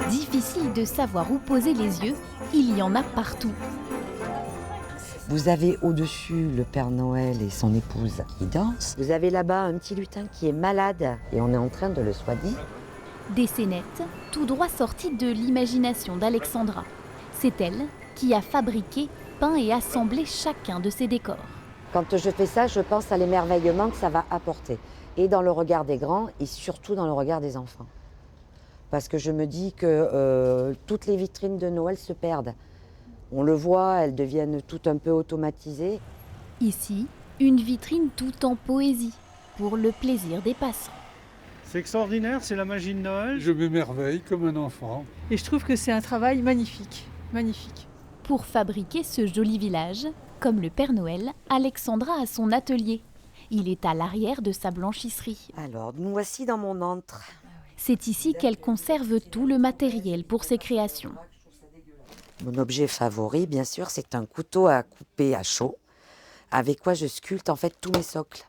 Difficile de savoir où poser les yeux, il y en a partout. Vous avez au-dessus le Père Noël et son épouse qui dansent. Vous avez là-bas un petit lutin qui est malade et on est en train de le soigner. Des scénettes, tout droit sorties de l'imagination d'Alexandra. C'est elle qui a fabriqué, peint et assemblé chacun de ces décors. Quand je fais ça, je pense à l'émerveillement que ça va apporter. Et dans le regard des grands et surtout dans le regard des enfants. Parce que je me dis que toutes les vitrines de Noël se perdent. On le voit, elles deviennent toutes un peu automatisées. Ici, une vitrine tout en poésie, pour le plaisir des passants. C'est extraordinaire, c'est la magie de Noël. Je m'émerveille comme un enfant. Et je trouve que c'est un travail magnifique, magnifique. Pour fabriquer ce joli village, comme le Père Noël, Alexandra a son atelier. Il est à l'arrière de sa blanchisserie. Alors, nous voici dans mon antre. C'est ici qu'elle conserve tout le matériel pour ses créations. Mon objet favori, bien sûr, c'est un couteau à couper à chaud, avec quoi je sculpte en fait tous mes socles.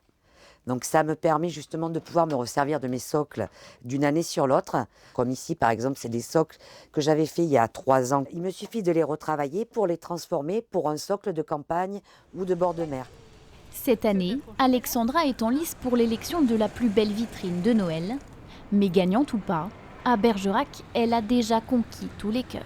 Donc ça me permet justement de pouvoir me resservir de mes socles d'une année sur l'autre. Comme ici, par exemple, c'est des socles que j'avais fait il y a 3 ans. Il me suffit de les retravailler pour les transformer pour un socle de campagne ou de bord de mer. Cette année, Alexandra est en lice pour l'élection de la plus belle vitrine de Noël. Mais gagnante ou pas, à Bergerac, elle a déjà conquis tous les cœurs.